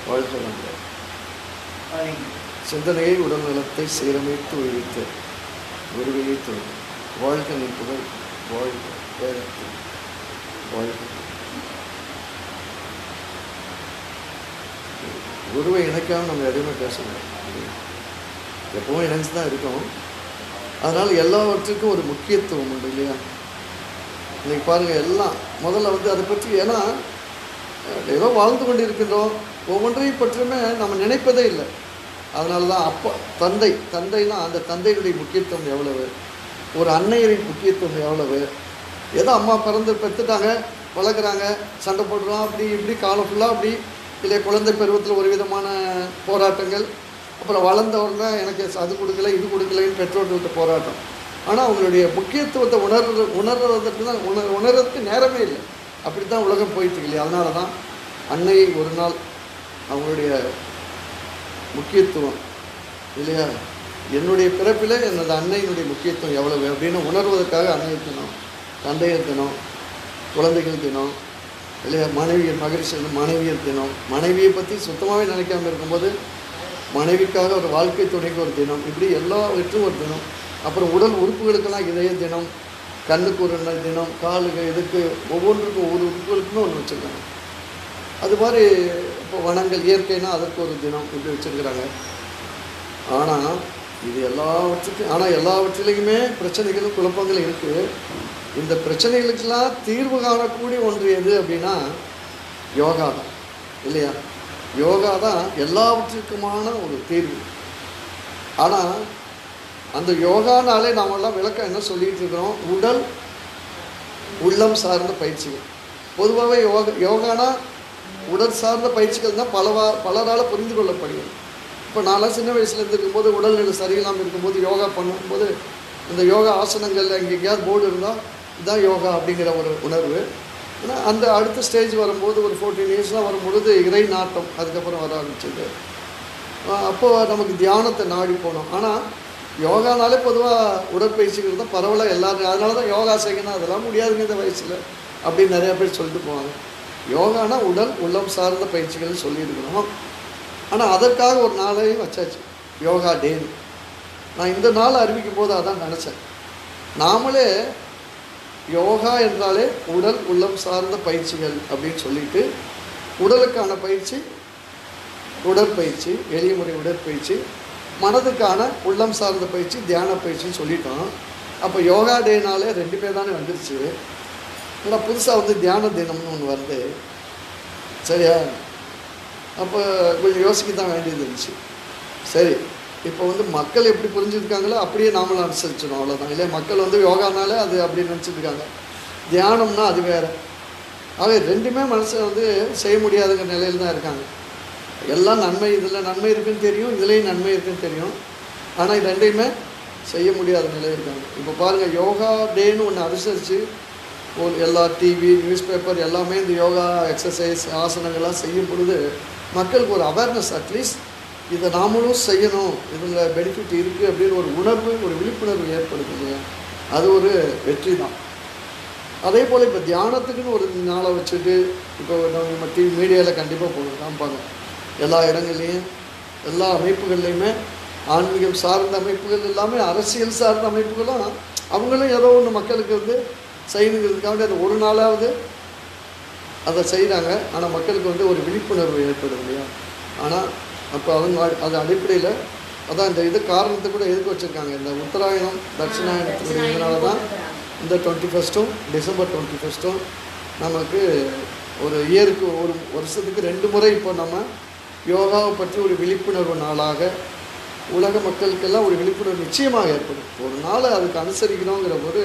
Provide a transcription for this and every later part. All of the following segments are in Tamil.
வாழ்க வளமுடன். சிந்தனையை உடல் நலத்தை சீரமைத்து உயிர்த்த குருவையை தொழும். வாழ்க நிற்புகள், வாழ்க வேதத்தை, வாழ்க. குருவை இணைக்காமல் நம்ம எதுவுமே பேசணும். எப்பவும் இணைஞ்சு தான் இருக்கோம். அதனால் எல்லாவற்றுக்கும் ஒரு முக்கியத்துவம் உண்டு இல்லையா? இன்றைக்கி பாருங்கள், எல்லாம் முதல்ல அதை பற்றி, ஏன்னா ஏதோ வாழ்ந்து கொண்டு இருக்கின்றோம், ஒவ்வொன்றையும் பற்றியுமே நம்ம நினைப்பதே இல்லை. அதனால தான் அப்பா தந்தைனா அந்த தந்தையினுடைய முக்கியத்துவம் எவ்வளவு, ஒரு அன்னையரின் முக்கியத்துவம் எவ்வளவு. ஏதோ அம்மா பெற்றுட்டாங்க, வளர்க்குறாங்க, சண்டை போடுறோம், அப்படி இப்படி காலம் ஃபுல்லாக அப்படி இல்லை. குழந்தை பருவத்தில் ஒரு விதமான போராட்டங்கள், அப்புறம் வளர்ந்த உடனே எனக்கு அது கொடுக்கல இது கொடுக்கலைன்னு பெற்றோர்கள்ட்ட போராட்டம். ஆனால் அவங்களுடைய முக்கியத்துவத்தை உணர்றதுக்கு தான் உணர்றதுக்கு நேரமே இல்லை. அப்படி தான் உலகம் போயிட்டு இல்லையா? அதனால தான் அன்னையை ஒரு நாள் அவங்களுடைய முக்கியத்துவம் இல்லையா, என்னுடைய பிறப்பில் எனது அன்னையினுடைய முக்கியத்துவம் எவ்வளவு அப்படின்னு உணர்வதற்காக அன்னையர் தினம், தந்தையர் தினம், குழந்தைகள் தினம் இல்லையா, மனைவியர் தினம். மனைவியை பற்றி சுத்தமாகவே நினைக்காமல் இருக்கும்போது மனைவிக்காக ஒரு வாழ்க்கை துணைக்கு ஒரு தினம், இப்படி எல்லாவற்றும் ஒரு தினம். அப்புறம் உடல் உறுப்புகளுக்கெல்லாம் இதய தினம், கண்ணுக்கு ஒரு தினம், காலுக்கு இதுக்கு ஒவ்வொன்றுக்கும் ஒவ்வொரு உறுப்புகளுக்குமே ஒன்று வச்சுருக்காங்க. அது மாதிரி இப்போ வனங்கள் இயற்கைனா அதற்கு ஒரு தினம் இப்படி வச்சுருக்கிறாங்க. ஆனால் இது எல்லாவற்றிலையுமே பிரச்சனைகளும் குழப்பங்களும் இருக்குது. இந்த பிரச்சனைகளுக்கெல்லாம் தீர்வு காணக்கூடிய ஒன்று எது அப்படின்னா யோகா தான் இல்லையா? யோகா தான் எல்லாவற்றுக்குமான ஒரு தீர்வு. ஆனால் அந்த யோகானாலே நாமெல்லாம் விளக்கம் என்ன சொல்லிகிட்டு இருக்கிறோம்? உடல் உள்ளம் சார்ந்த பயிற்சிகள். பொதுவாகவே யோகானா உடல் சார்ந்த பயிற்சிகள் தான் பலரால் புரிந்து கொள்ளப்படுகிறது. இப்போ நான்லாம் சின்ன வயசில் இருந்திருக்கும்போது உடல்நிலை சரியில்லாமல் இருக்கும்போது யோகா பண்ணும்போது இந்த யோகா ஆசனங்கள் எங்கேயாவது போர்டு இருந்தால் இதுதான் யோகா அப்படிங்கிற ஒரு உணர்வு. ஏன்னா அந்த அடுத்த ஸ்டேஜ் வரும்போது ஒரு 14 இயர்ஸ்லாம் வரும்பொழுது இறை நாட்டம் அதுக்கப்புறம் வர ஆரம்பிச்சது. அப்போது நமக்கு தியானத்தை நாடி போனோம். ஆனால் யோகானாலே பொதுவாக உடற்பயிற்சிகள் தான் பரவலாக எல்லோரும், அதனால தான் யோகா செய்யணும், அதெல்லாம் முடியாதுங்க இந்த வயசில் அப்படின்னு நிறையா பேர் சொல்லிட்டு போவாங்க. யோகானா உடல் உள்ளம் சார்ந்த பயிற்சிகள்னு சொல்லியிருக்கணும். ஆனால் அதற்காக ஒரு நாளையும் வச்சாச்சு, யோகா டேன்னு. நான் இந்த நாள் அறிவிக்கும் போது அதான் நினச்சேன். நாமளே யோகா என்றாலே உடல் உள்ளம் சார்ந்த பயிற்சிகள் அப்படின்னு சொல்லிட்டு, உடலுக்கான பயிற்சி உடற்பயிற்சி, எளிய முறை உடற்பயிற்சி, மனதுக்கான உள்ளம் சார்ந்த பயிற்சி தியான பயிற்சின்னு சொல்லிட்டோம். அப்போ யோகா டேனாலே 2 பேர் தானே வந்துருச்சு. இல்லை புதுசாக தியான தினம்னு ஒன்று வருது, சரியா? அப்போ கொஞ்சம் யோசிக்க தான் வேண்டியது இருந்துச்சு. சரி, இப்போ மக்கள் எப்படி புரிஞ்சுருக்காங்களோ அப்படியே நாமளும் அனுசரிச்சிடும், அவ்வளோதான். இல்லை மக்கள் யோகானாலே அது அப்படி நினச்சிருக்காங்க, தியானம்னா அது வேறு. ஆக 2மே மனசை செய்ய முடியாதுங்கிற நிலையில் தான் இருக்காங்க. எல்லாம் நன்மை, இதில் நன்மை இருக்குதுன்னு தெரியும், இதுலேயும் நன்மை இருக்குதுன்னு தெரியும். ஆனால் இது 2யுமே செய்ய முடியாத நிலையில் இருக்காங்க. இப்போ பாருங்கள், யோகா டேன்னு ஒன்று அனுசரித்து எல்லா டிவி நியூஸ் பேப்பர் எல்லாமே இந்த யோகா எக்ஸசைஸ் ஆசனங்கள்லாம் செய்யும் பொழுது மக்களுக்கு ஒரு அவேர்னஸ், அட்லீஸ்ட் இதை நாமளும் செய்யணும், இதில் பெனிஃபிட் இருக்குது அப்படின்னு ஒரு உணர்வு, ஒரு விழிப்புணர்வு ஏற்படுது இல்லையா? அது ஒரு வெற்றி தான். அதே போல் இப்போ தியானத்துக்குன்னு ஒரு நாளை வச்சுட்டு இப்போ நம்ம டிவி மீடியாவில் கண்டிப்பாக காமிப்பாங்க. எல்லா இடங்கள்லையும் எல்லா அமைப்புகள்லையுமே ஆன்மீகம் சார்ந்த அமைப்புகள் எல்லாமே, அரசியல் சார்ந்த அமைப்புகளும் அவங்களும் ஏதோ ஒன்று மக்களுக்கு செய்யணுங்கிறதுக்காக அந்த ஒரு நாளாவது அதை செய்கிறாங்க. ஆனால் மக்களுக்கு ஒரு விழிப்புணர்வு ஏற்படும் இல்லையா? ஆனால் அப்போ அது அடிப்படையில் அதான் இந்த காரணத்தை கூட எதுக்கு வச்சுருக்காங்க, இந்த உத்தராயணம் தட்சிணாயணத்துக்கு. இதனால தான் இந்த 21 டிசம்பர் 21 நமக்கு ஒரு இயருக்கு ஒரு வருஷத்துக்கு 2 முறை இப்போ நம்ம யோகாவை பற்றி ஒரு விழிப்புணர்வு நாளாக உலக மக்களுக்கெல்லாம் ஒரு விழிப்புணர்வு நிச்சயமாக ஏற்படும். ஒரு நாள் அதுக்கு அனுசரிக்கணுங்கிற போது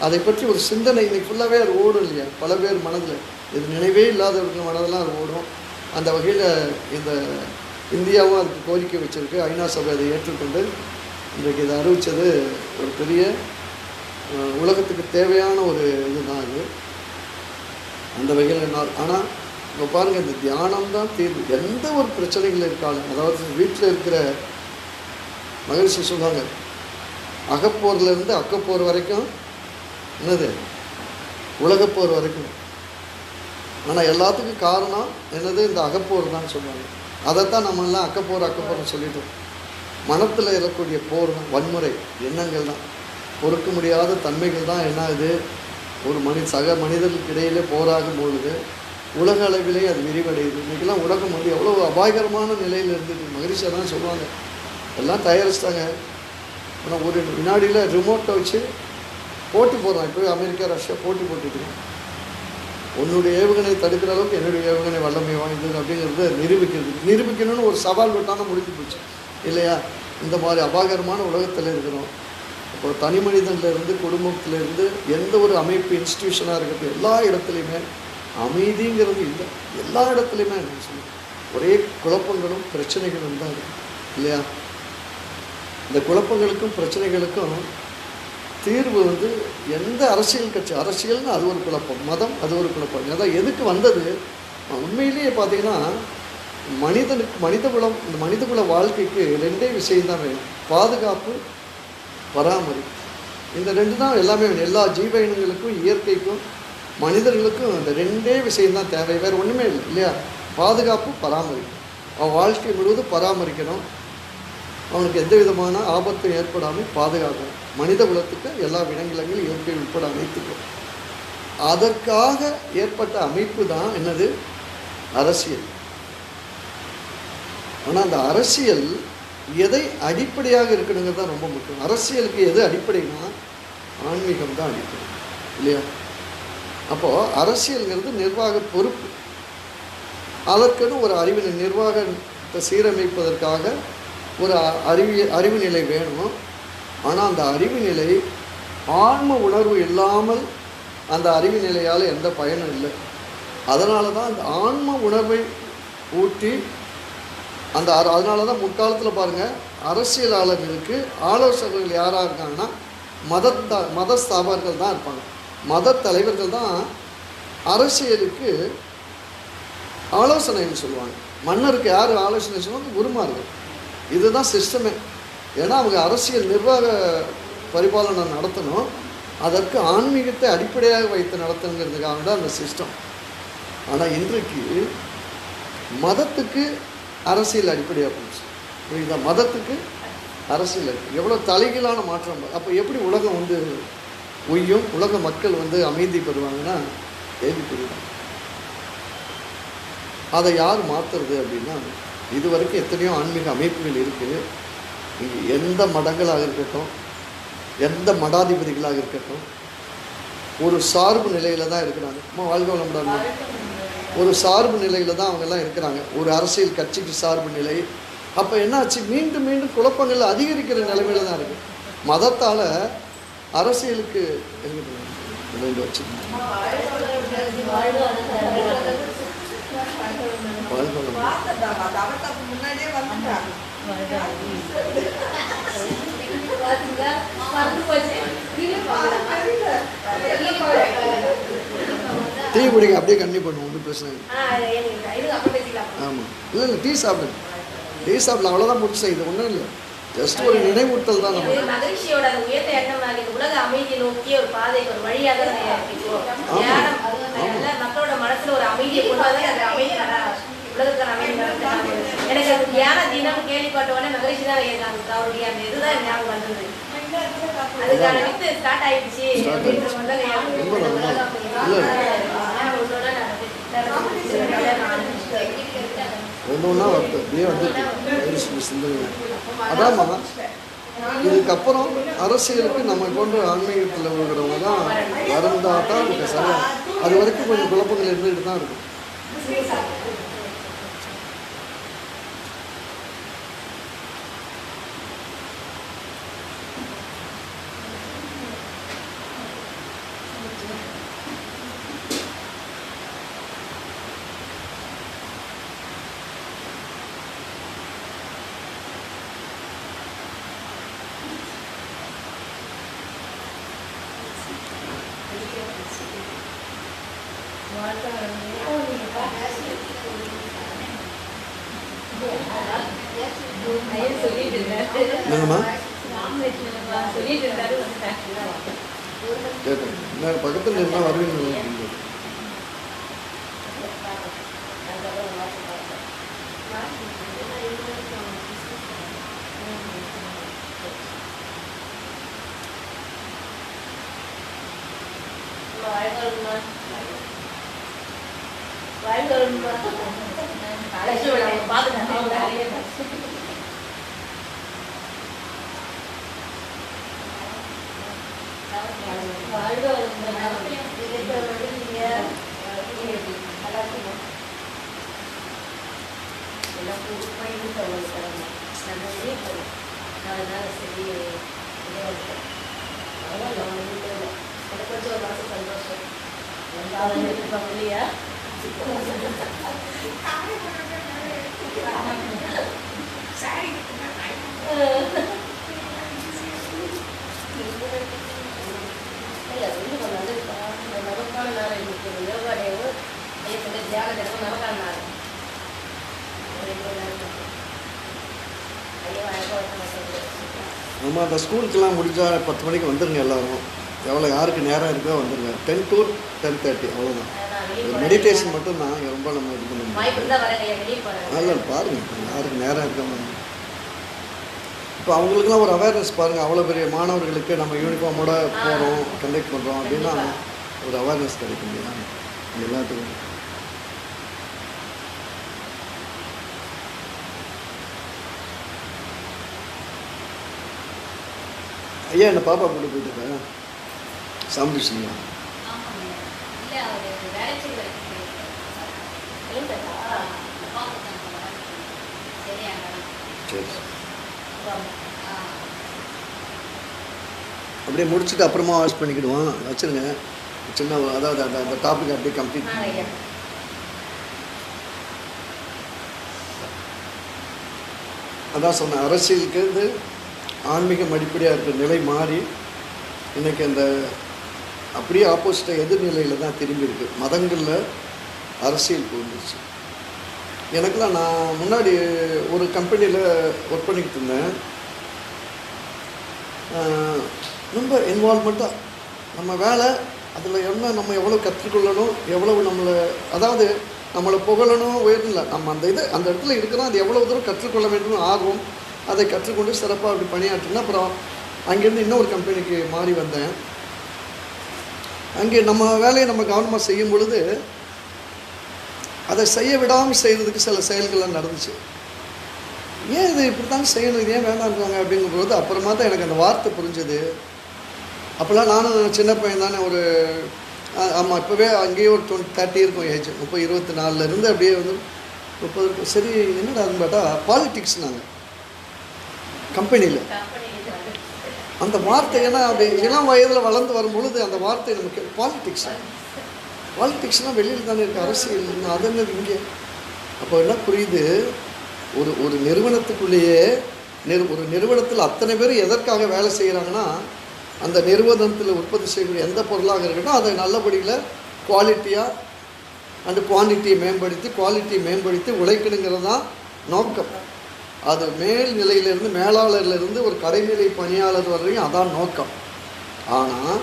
அதை பற்றி ஒரு சிந்தனை இன்னைக்கு ஃபுல்லாகவே அது ஓடும் இல்லையா? பல பேர் மனதில் இது நினைவே இல்லாதவர்கள் மனதெல்லாம் அது ஓடும். அந்த வகையில் இந்த இந்தியாவும் அதுக்கு கோரிக்கை வச்சுருக்கு. ஐநா சபை அதை ஏற்றுக்கொண்டு இன்றைக்கு இதை அறிவித்தது ஒரு பெரிய உலகத்துக்கு தேவையான ஒரு இதுதான் இது. அந்த வகையில் ஆனால் இப்போ பாருங்கள், இந்த தியானம் தான் தீர்வு. எந்த ஒரு பிரச்சனைகள் இருக்காலும், அதாவது வீட்டில் இருக்கிற மகிழ்ச்சி சொல்லுவாங்க, அகப்போர்லேருந்து அக்கப்போர் வரைக்கும் என்னது உலகப்போர் வரைக்கும் ஆனால் எல்லாத்துக்கும் காரணம் என்னது, இந்த அகப்போர் தான் சொல்லுவாங்க. அதைத்தான் நம்மெல்லாம் அக்கப்போர்னு சொல்லிட்டோம். மனத்தில் இருக்கக்கூடிய போர் தான், வன்முறை எண்ணங்கள் தான், பொறுக்க முடியாத தன்மைகள் தான் என்ன ஆகுது, ஒரு சக மனிதர்களுக்கு இடையிலே போராகும் பொழுது உலக அளவிலே அது விரிவடையுது. இன்றைக்கெல்லாம் உலகம் வந்து எவ்வளோ அபாயகரமான நிலையில் இருந்துட்டு மகிழ்ச்சியாக தான் சொல்லுவாங்க. எல்லாம் தயாரிச்சிட்டாங்க. ஆனால் ஒரு வினாடியில் ரிமோட்டை வச்சு போட்டி போடுறான். இப்போ அமெரிக்கா ரஷ்யா போட்டி போட்டுட்டு உன்னுடைய ஏவுகணை தடுக்கிற அளவுக்கு என்னுடைய ஏவுகணை வல்லமை வாய்ந்தது அப்படிங்கிறத நிரூபிக்கணும்னு ஒரு சவால் விட்டான முடிஞ்சு போச்சு இல்லையா? இந்த மாதிரி அபாயகரமான உலகத்தில் இருக்கிறோம். இப்போ தனி மனிதன்லேருந்து குடும்பத்திலேருந்து எந்த ஒரு அமைப்பு இன்ஸ்டிடியூஷனாக இருக்கட்டும், எல்லா இடத்துலையுமே அமைதிங்கிறது இல்லை. எல்லா இடத்துலையுமே என்ன சொல்லுவோம், ஒரே குழப்பங்களும் பிரச்சனைகளும் தான் இருக்குது இல்லையா? இந்த குழப்பங்களுக்கும் பிரச்சனைகளுக்கும் தீர்வு வந்து எந்த அரசியல் கட்சி, அரசியல்னு அது ஒரு குழப்பம், மதம் அது ஒரு குழப்பம். அதான் எதுக்கு வந்தது உண்மையிலேயே பார்த்தீங்கன்னா, இந்த மனிதகுல வாழ்க்கைக்கு ரெண்டே விஷயம்தான் வேணும், பாதுகாப்பு, பராமரிப்பு. இந்த ரெண்டு தான் எல்லாமே வேணும். எல்லா ஜீவ இனங்களுக்கும், இயற்கைக்கும், மனிதர்களுக்கும் இந்த ரெண்டே விஷயம்தான் தேவை, வேறு ஒன்றுமே இல்லை இல்லையா? பாதுகாப்பு, பராமரிப்பு. அவன் வாழ்க்கை முழுவதும் பராமரிக்கணும், அவனுக்கு எந்த விதமான ஆபத்தும் ஏற்படாமல் பாதுகாக்கணும். மனித குலத்துக்கு எல்லா விலங்கிலங்களும் இயற்கை உட்பட அனைத்துக்கும். அதற்காக ஏற்பட்ட அமைப்பு தான் என்னது, அரசியல். ஆனால் அந்த அரசியல் எதை அடிப்படையாக இருக்கணுங்கிறது தான் ரொம்ப முக்கியம். அரசியலுக்கு எது அடிப்படைனா ஆன்மீகம் தான் அடிப்படை இல்லையா? அப்போது அரசியல்ங்கிறது நிர்வாக பொறுப்பு. அதற்குன்னு ஒரு நிர்வாகத்தை சீரமைப்பதற்காக ஒரு அறிவு நிலை வேணும். ஆனால் அந்த அறிவு நிலை ஆன்ம உணர்வு இல்லாமல் அந்த அறிவு நிலையால் எந்த பயனும் இல்லை. அதனால தான் அந்த ஆன்ம உணர்வை ஊட்டி அதனால தான் முற்காலத்தில் பாருங்கள், அரசியலாளர்களுக்கு ஆலோசகர்கள் யாராக இருக்காங்கன்னா மத ஸ்தாபகர்கள் தான் இருப்பாங்க. மத தலைவர்கள் தான் அரசியலுக்கு ஆலோசனைன்னு சொல்லுவாங்க. மன்னருக்கு யார் ஆலோசனை சொல்லுவாங்க, குருமார்கள். இதுதான் சிஸ்டமே. ஏன்னா அவங்க அரசியல் நிர்வாக பரிபாலனை நடத்தணும், அதற்கு ஆன்மீகத்தை அடிப்படையாக வைத்து நடத்தணுங்கிறதுக்காக தான் அந்த சிஸ்டம். ஆனால் இன்றைக்கு மதத்துக்கு அரசியல் அடிப்படையாக போச்சு. புரியுதா? மதத்துக்கு அரசியல் எவ்வளோ தலைகீழான மாற்றம். அப்போ எப்படி உலகம் வந்து உய்யும், உலக மக்கள் வந்து அமைதி பெறுவாங்கன்னா கேள்விப்படுவாங்க. அதை யார் மாற்றுறது அப்படின்னா, இது வரைக்கும் எத்தனையோ ஆன்மீக அமைப்புகள் இருக்குது. இங்கே எந்த மடங்களாக இருக்கட்டும், எந்த மடாதிபதிகளாக இருக்கட்டும், ஒரு சார்பு நிலையில் தான் இருக்கிறாங்க. வாழ்க வளமுடன். ஒரு சார்பு நிலையில் தான் அவங்கெல்லாம் இருக்கிறாங்க, ஒரு அரசியல் கட்சிக்கு சார்பு நிலை. அப்போ என்னாச்சு, மீண்டும் மீண்டும் குழப்பங்கள் அதிகரிக்கிற நிலைமையில தான் இருக்குது. மதத்தால் அரசியலுக்கு வச்சு டீ குடிங்க, அப்படியே கண்டிப்பாக பண்ணுவோம், ஒன்றும் பிரச்சனை இல்லை. ஆமாம், இல்லை டீ சாப்பிடுங்க, டீ சாப்பிடலாம், அவ்வளோதான் முடிச்சு. இது ஒன்றும் இல்லை, ஜஸ்ட் ஒரு நினைவூட்டல் தான். நம்ம மகிழ்ச்சியோட உயர்ந்த எண்ணம் உலக அமைதியை நோக்கிய ஒரு பாதை, ஒரு வழியாக மக்களோட மனசுல ஒரு அமைதியை கொண்டு அந்த அமைதி உலகத்துக்கான அமைதி. எனக்கு அது தியான தினம் கேள்விப்பட்டவொடனே மகிழ்ச்சி தான் அவருடைய அந்த இதுதான் ஞாபகம் வந்தது. அதுக்கான வித்து ஸ்டார்ட் ஆயிடுச்சு அப்படின்ற மாதிரி ஒன்றுன்னா அதாம்மா. இதுக்கப்புறம் அரசியலுக்கு நம்ம போன்ற ஆன்மீகத்தில் இருக்கிறவங்க தான் வரந்தால் தான் இருக்கு சரியா. அது வரைக்கும் கொஞ்சம் குழப்பங்கள் இருந்துகிட்டு தான் இருக்கும். என்னம்மா கேட்டேன், பக்கத்தில் இருந்தால் வருவீங்க. இல்லையா நம்ம அந்த ஸ்கூலுக்கெல்லாம் முடிஞ்சால் 10 மணிக்கு வந்துடுங்க எல்லோரும். எவ்வளோ யாருக்கு நேரம் இருக்கோ வந்துடுங்க. 10 to 10:30 அவ்வளோதான். மெடிடேஷன் மட்டும்தான் ரொம்ப நம்ம இது பண்ண முடியும். நல்ல பாருங்கள் யாருக்கு நேரம் இருக்க. இப்போ அவங்களுக்குலாம் ஒரு அவேர்னஸ் பாருங்கள். அவ்வளோ பெரிய மாணவர்களுக்கு நம்ம யூனிஃபார்மோட போகிறோம், கண்டக்ட் பண்ணுறோம் அப்படின்னா ஒரு அவேர்னஸ் கிடைக்கும் இல்லையா எல்லாத்துக்கும். ஐயா என்ன பாப்பா கூட்டு போயிட்டு சாம்பிடுச்சிங்களா? சரி அப்படியே முடிச்சுட்டு அப்புறமா வாஷ் பண்ணிக்கிடுவோம். வச்சுருங்க சின்ன அதாவது அந்த டாபிக் அப்படியே கம்ப்ளீட். அதான் சொன்னேன், அரசியலுக்கு வந்து ஆன்மீகம் அடிப்படையாக இருக்கிற நிலை மாறி இன்றைக்கி அந்த அப்படியே ஆப்போசிட்டாக எதிர்நிலையில் தான் திரும்பி இருக்குது. மதங்களில் அரசியல் போயிருந்துச்சு. எனக்கெல்லாம் நான் முன்னாடி ஒரு கம்பெனியில் ஒர்க் பண்ணிக்கிட்டு இருந்தேன். ரொம்ப இன்வால்மெண்ட்டாக நம்ம வேலை அதில் என்ன நம்ம எவ்வளோ கற்றுக்கொள்ளணும், எவ்வளவு நம்மளை அதாவது நம்மளை புகழணும் உயர்நிலை நம்ம அந்த இடத்துல இருக்கிறோம். அது எவ்வளோ தூரம் கற்றுக்கொள்ள வேண்டும் ஆர்வம், அதை கற்றுக்கொண்டு சிறப்பாக அப்படி பணியாற்றினா அப்புறம் அங்கேருந்து இன்னொரு கம்பெனிக்கு மாறி வந்தேன். அங்கே நம்ம வேலையை நம்ம கவனமாக செய்யும் பொழுது அதை செய்ய விடாமல் செய்கிறதுக்கு சில செயல்கள்லாம் நடந்துச்சு. ஏன் இது இப்படி தான் செய்யணும், இது ஏன் வேண்டாம்ன்றாங்க அப்படிங்கும்போது அப்புறமா தான் எனக்கு அந்த வார்த்தை புரிஞ்சது. அப்போல்லாம் நானும் சின்ன பையன் தானே, ஒரு ஆமாம் இப்போவே அங்கேயே ஒரு 30 இருக்கும் ஏஜ். 24 அப்படியே வந்து 30. சரி என்னடா அதுன்னு பார்த்தா பாலிட்டிக்ஸ். நாங்கள் கம்பெனியில் அந்த வார்த்தை ஏன்னா அப்படி இளம் வயதில் வளர்ந்து வரும் பொழுது அந்த வார்த்தை நமக்கு பாலிட்டிக்ஸ்னால் வெளியில் தானே இருக்குது, அரசியல் அது என்னது இங்கே. அப்போ என்ன புரியுது, ஒரு நிறுவனத்துக்குள்ளேயே ஒரு நிறுவனத்தில் அத்தனை பேர் எதற்காக வேலை செய்கிறாங்கன்னா அந்த நிறுவனத்தில் உற்பத்தி செய்யக்கூடிய எந்த பொருளாக இருக்கட்டும் அதை நல்லபடியில் குவாலிட்டியாக அண்டு குவான்டிட்டியை மேம்படுத்தி உழைக்கணுங்கிறது தான் நோக்கம். அது மேல் நிலையிலேருந்து மேலாளர்லேருந்து ஒரு கடைநிலை பணியாளர் வரையும் அதான் நோக்கம். ஆனால்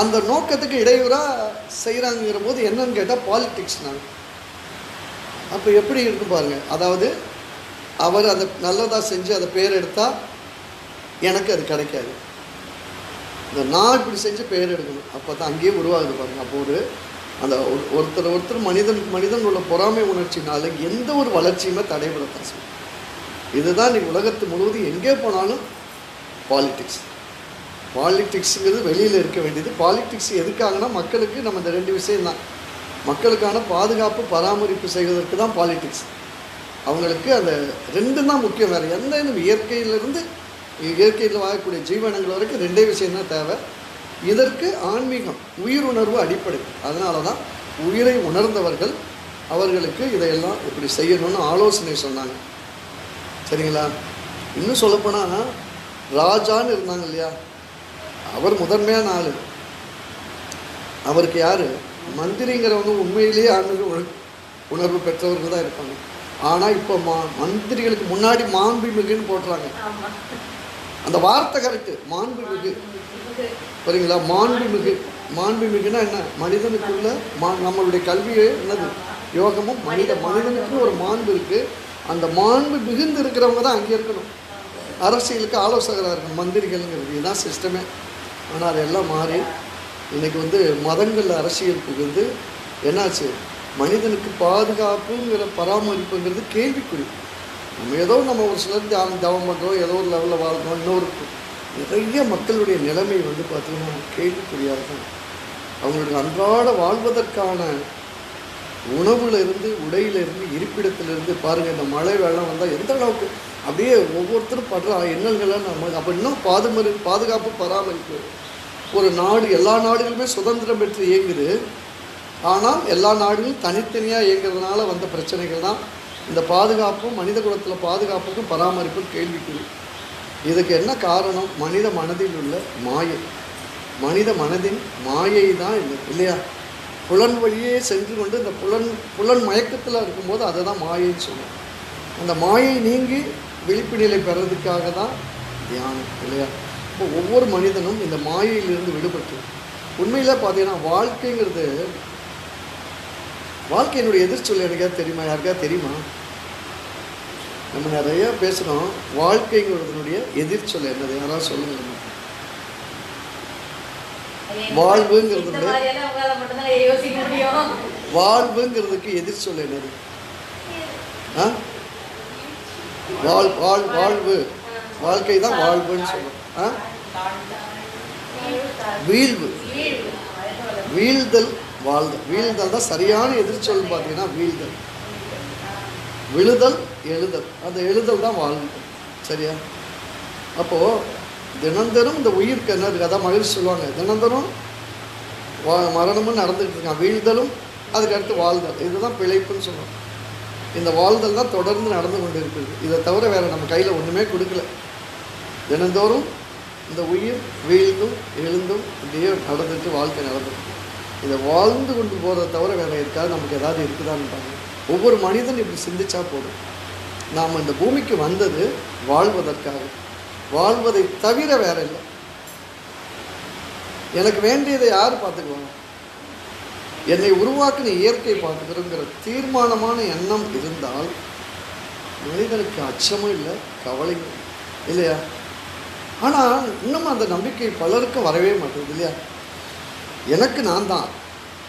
அந்த நோக்கத்துக்கு இடையூறாக செய்கிறாங்கிற போது என்னன்னு கேட்டால் பாலிட்டிக்ஸ். நாங்கள் அப்போ எப்படி இருக்கு பாருங்கள். அதாவது அவர் அதை நல்லதாக செஞ்சு அதை பேர் எடுத்தால் எனக்கு அது கிடைக்காது. இந்த நான் இப்படி செஞ்சு பேர் எடுக்கணும், அப்போ தான் அங்கேயே உருவாகுது பாருங்கள். அப்போ அந்த ஒருத்தர் மனிதன் உள்ள பொறாமை உணர்ச்சினால எந்த ஒரு வளர்ச்சியுமே தடைபடத்தான் செய்யும். இதுதான் இன்றைக்கி உலகத்து முழுவதும் எங்கே போனாலும் பாலிட்டிக்ஸுங்கிறது வெளியில் இருக்க வேண்டியது. பாலிட்டிக்ஸ் எதுக்காகனா மக்களுக்கு நம்ம இந்த 2 விஷயம்தான், மக்களுக்கான பாதுகாப்பு பராமரிப்பு செய்வதற்கு தான் பாலிட்டிக்ஸ். அவங்களுக்கு அந்த 2 தான் முக்கியம். வேறு எந்த இயற்கையில் வாழக்கூடிய ஜீவனங்கள் வரைக்கும் 2 விஷயம்தான் தேவை. இதற்கு ஆன்மீகம் உயிருணர்வு அடிப்படை. அதனால தான் உயிரை உணர்ந்தவர்கள் அவர்களுக்கு இதையெல்லாம் இப்படி செய்யணும்னு ஆலோசனை சொன்னாங்க. சரிங்களா? இன்னும் சொல்லப்போனால் ராஜான்னு இருந்தாங்க இல்லையா, அவர் முதன்மையான ஆள். அவருக்கு யார் மந்திரிங்கிறவங்க உண்மையிலேயே ஆன்மீக உணர்வு பெற்றவர்கள் தான் இருப்பாங்க. ஆனால் இப்போ மந்திரிகளுக்கு முன்னாடி மாண்புமிகுன்னு போட்டுறாங்க. அந்த வார்த்தை கரெக்டு, மாண்புமிகு. சரிங்களா? மாண்புமிகுன்னா என்ன? மனிதனுக்குள்ள நம்மளுடைய கல்வியே என்னது? யோகமும் மனிதனுக்கு ஒரு மாண்பு இருக்குது. அந்த மாண்பு மிகுந்து இருக்கிறவங்க தான் அங்கே இருக்கணும். அரசியலுக்கு ஆலோசகராக இருக்கணும் மந்திரிகள்ங்கிறது. இதுதான் சிஸ்டமே. ஆனால் அதெல்லாம் மாறி இன்றைக்கி மதங்களில் அரசியல் புகுந்து என்னாச்சு, மனிதனுக்கு பாதுகாப்புங்கிற பராமரிப்புங்கிறது கேள்விக்குறி. நம்ம ஒரு சிலர் தவம் பண்ணுறோம், ஏதோ ஒரு லெவலில் வாழ்கிறோம். இன்னொரு நிறைய மக்களுடைய நிலைமை பார்த்திங்கன்னா கேள்விக்குறியாக தான். அவங்களுக்கு அன்றாட வாழ்வதற்கான உணவுலேருந்து, உடையிலிருந்து, இருப்பிடத்திலிருந்து பாருங்கள், இந்த மழை வெள்ளம் வந்தால் எந்த அளவுக்கு அப்படியே ஒவ்வொருத்தரும் படுற இன்னல்கள்லாம் நம்ம அப்போ இன்னும் பாதுகாப்பு பராமரிப்பு. ஒரு நாடு, எல்லா நாடுகளுமே சுதந்திரம் பெற்று இயங்குது. ஆனால் எல்லா நாடுகளும் தனித்தனியாக இயங்குறதுனால வந்த பிரச்சனைகள் தான் இந்த பாதுகாப்பும், மனித குலத்தில் பாதுகாப்புக்கும் பராமரிப்பும் கேள்விக்குறி. இதுக்கு என்ன காரணம்? மனித மனதில் உள்ள மாயை. மனித மனதின் மாயை தான் இல்லையா? புலன் வழியே சென்று கொண்டு இந்த புலன் மயக்கத்தில் இருக்கும்போது அதை தான் மாயைன்னு சொல்லுவோம். அந்த மாயை நீங்கி விழிப்பு நிலை பெறதுக்காக தான் தியானம் இல்லையா? இப்போ ஒவ்வொரு மனிதனும் இந்த மாயையிலிருந்து விடுபட்டு உண்மையில் பார்த்தீங்கன்னா வாழ்க்கையினுடைய எதிர்ச்சொல் எனக்காவது தெரியுமா? யாருக்காவது தெரியுமா? நம்ம நிறைய பேசுகிறோம். வாழ்க்கைங்கிறதுனுடைய எதிர்ச்சொல் என்னது? யாராவது சொல்லுங்க. வாழ்வுங்கிறதுக்கு எதிர்ச்சொல் என்னது? வாழ்வு, வாழ்க்கை தான் வாழ்வுன்னு சொல்லுவோம். வீழ்வு, வீழ்தல், வாழ்தல். வீழ்தல் தான் சரியான எதிர்ச்சொல். பார்த்தீங்கன்னா வீழ்தல், விழுதல், எழுதல். அந்த எழுதல் தான் வாழ்வு. சரியா? அப்போது தினந்தரும் இந்த உயிருக்கு என்ன இருக்குது? அதான் மகிழ்ச்சி சொல்லுவாங்க, தினந்தரும் மரணமும் நடந்துகிட்டு இருக்கான். வீழ்தலும் அதுக்கு அடுத்து வாழ்தல், இதுதான் பிழைப்புன்னு சொல்லுவோம். இந்த வாழ்தல் தான் தொடர்ந்து நடந்து கொண்டு இருக்குது. இதை தவிர வேறு நம்ம கையில் ஒன்றுமே கொடுக்கல. தினந்தோறும் இந்த உயிர் வீழ்ந்தும் எழுந்தும் இப்படியே நடந்துட்டு வாழ்க்கை நடந்துருக்கு. இதை வாழ்ந்து கொண்டு போகிறத தவிர வேறு இருக்காது. நமக்கு ஏதாவது இருக்குதான்னு பாருங்க. ஒவ்வொரு மனிதன் இப்படி சிந்திச்சா போதும். நாம் இந்த பூமிக்கு வந்தது வாழ்வதற்காக, வாழ்வதை தவிர வேற இல்லை. எனக்கு வேண்டியதை யார் பார்த்துக்குவாங்க? என்னை உருவாக்கின இயற்கை பார்த்துக்கிறோங்கிற தீர்மானமான எண்ணம் இருந்தால் மனிதனுக்கு அச்சமும் இல்லை, கவலையும் இல்லையா? ஆனால் இன்னும் அந்த நம்பிக்கை பலருக்கும் வரவே மாட்டேங்குது இல்லையா? எனக்கு நான் தான்,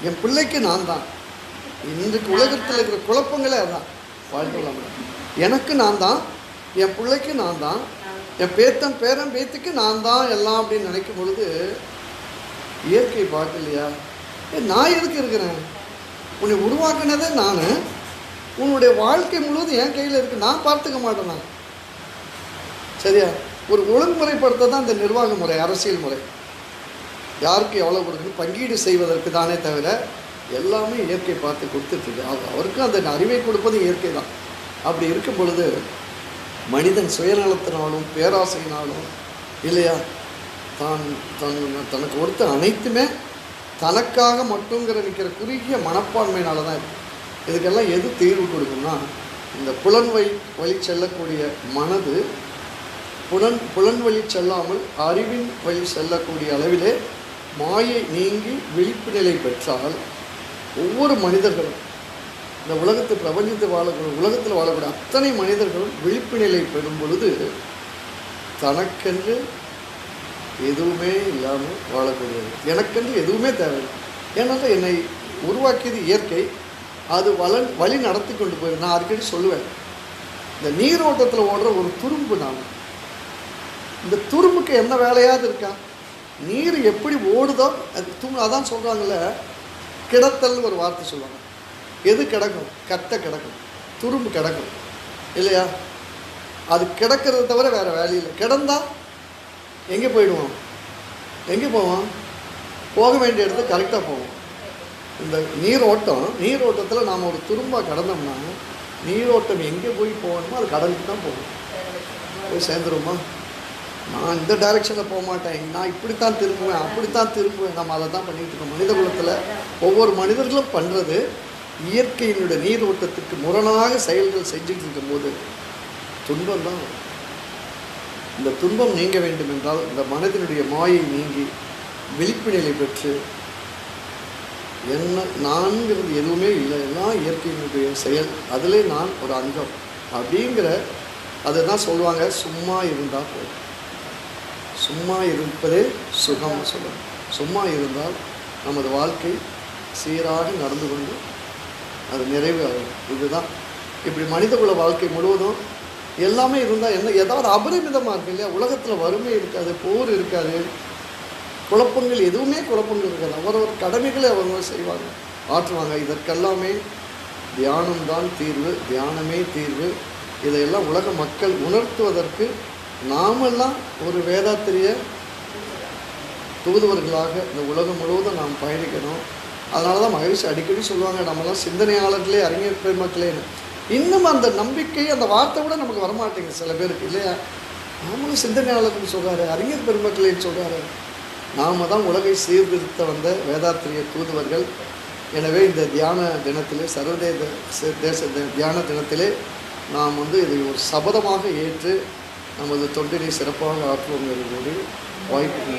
என் பிள்ளைக்கு நான் தான். இன்றைக்கு உலகத்தில் இருக்கிற குழப்பங்களே அதான். வாழ்க்கை எனக்கு நான் தான், என் பிள்ளைக்கு நான் தான், என் பேரன் பேத்திக்கு நான் தான் எல்லாம் அப்படின்னு நினைக்கும் பொழுது இயற்கை பார்க்கலையா? நான் எதுக்கு இருக்கிறேன்? உன்னை உருவாக்கினதே நான். உன்னுடைய வாழ்க்கை முழுவதும் என் கையில் இருக்குது. நான் பார்த்துக்க மாட்டேன் நான். சரியா? ஒரு ஒழுங்குமுறைப்படுத்த தான் இந்த நிர்வாக முறை, அரசியல் முறை. யாருக்கு எவ்வளோ கொடுக்கணும் பங்கீடு செய்வதற்கு தானே தவிர எல்லாமே இயற்கை பார்த்து கொடுத்துட்ருக்கு. அவருக்கும் அந்த அறிவை கொடுப்பது இயற்கை தான். அப்படி இருக்கும் பொழுது மனிதன் சுயநலத்தினாலும் பேராசையினாலும் இல்லையா, தனக்கு கொடுத்த அனைத்துமே தனக்காக மட்டுங்கிற நிற்கிற குறுகிய மனப்பான்மையினால தான் இருக்குது. இதுக்கெல்லாம் எது தீர்வு கொடுக்கும்னா, இந்த புலன் வழி செல்லக்கூடிய மனது புலன் வழி செல்லாமல் அறிவின் வழி செல்லக்கூடிய அளவிலே மாயை நீங்கி விழிப்பு நிலை பெற்றால் ஒவ்வொரு மனிதர்களும், இந்த பிரபஞ்சத்தில் வாழக்கூடிய அத்தனை மனிதர்களும் விழிப்பு நிலை பெறும் பொழுது தனக்கென்று எதுவுமே இல்லாமல் வாழக்கூடியது. எனக்கென்று எதுவுமே தேவையில்லை. ஏன்னா என்னை உருவாக்கியது இயற்கை. அது வழி நடத்தி கொண்டு போயிடும். நான் அடிக்கடி சொல்லுவேன், இந்த நீரோட்டத்தில் ஓடுற ஒரு துரும்பு நான். இந்த துரும்புக்கு என்ன வேலையாவது இருக்கா? நீர் எப்படி ஓடுதோ அது அதான் சொல்கிறாங்கல்ல, கிடத்தல்னு ஒரு வார்த்தை சொல்லுவாங்க. எது கிடக்கும்? கட்டை கிடக்கும், துரும்பு கிடக்கும் இல்லையா? அது கிடக்கிறத தவிர வேறு வேலையில். கிடந்தால் எங்கே போயிடுவோம்? எங்கே போவோம்? போக வேண்டிய இடத்துக்கு கரெக்டாக போவோம். இந்த நீரோட்டத்தில் நாம் ஒரு துரும்பாக கடந்தோம்னா நீரோட்டம் எங்கே போய் போகணுமோ அது கடலுக்கு தான் போகும். போய் சேர்ந்துருமா? நான் இந்த டைரெக்ஷனில் போக மாட்டேன், நான் இப்படித்தான் திரும்புவேன், அப்படித்தான் திரும்புவேன். நம்ம அதை தான் பண்ணிகிட்டு இருக்கோம். மனித குலத்தில் ஒவ்வொரு மனிதர்களும் பண்ணுறது இயற்கையினுடைய நீரோட்டத்துக்கு முரணாக செயல்கள் செஞ்சுட்டு இருக்கும்போது துன்பம் தான். இந்த துன்பம் நீங்க வேண்டும் என்றால் இந்த மனதினுடைய மாயை நீங்கி விழிப்பு நிலை பெற்று என்ன நான்கிறது எதுவுமே இல்லை, எல்லாம் இயற்கையினுடைய செயல், அதிலே நான் ஒரு அங்கம் அப்படிங்கிற அதை தான் சொல்லுவாங்க. சும்மா இருந்தால் போதும். சும்மா இருப்பதே சுகம்னு சொல்லுவாங்க. சும்மா இருந்தால் நமது வாழ்க்கை சீராக நடந்து கொண்டு அது நிறைவு ஆகும். இதுதான் இப்படி மனிதகுல வாழ்க்கை முழுவதும் எல்லாமே இருந்தால் என்ன ஏதாவது அபரிமிதமாக இருக்கு இல்லையா? உலகத்தில் வறுமை இருக்காது, போர் இருக்காது, குழப்பங்கள் எதுவுமே குழப்பங்கள் இருக்காது. அவரவர் கடமைகளை அவங்க செய்வாங்க, ஆற்றுவாங்க. இதற்கெல்லாமே தியானம்தான் தீர்வு, தியானமே தீர்வு. இதையெல்லாம் உலக மக்கள் உணர்த்துவதற்கு நாமெல்லாம் ஒரு வேதாத்திரிய தூதுவர்களாக இந்த உலகம் முழுவதும் நாம் பயணிக்கணும். அதனால தான் மகரிஷி அடிக்கடி சொல்லுவாங்க, நம்மளாம் சிந்தனையாளர்களே, அறிஞர் பெருமக்களேன்னு. இன்னும் அந்த நம்பிக்கை, அந்த வார்த்தை கூட நமக்கு வரமாட்டேங்குது சில பேருக்கு இல்லையா? நாமளும் சிந்தனையாளர்கள் சொல்கிறாரு, அறிஞர் பெருமக்களேன்னு சொல்கிறாரு. நாம் தான் உலகை சீர்திருத்த வந்த வேதாத்திரிய தூதுவர்கள். எனவே இந்த தியான தினத்திலே, சர்வதேச தியான தினத்திலே நாம் இதை ஒரு சபதமாக ஏற்று நமது தொண்டினை சிறப்பாக ஆற்றுவோம் என்று கூறி வாய்ப்பு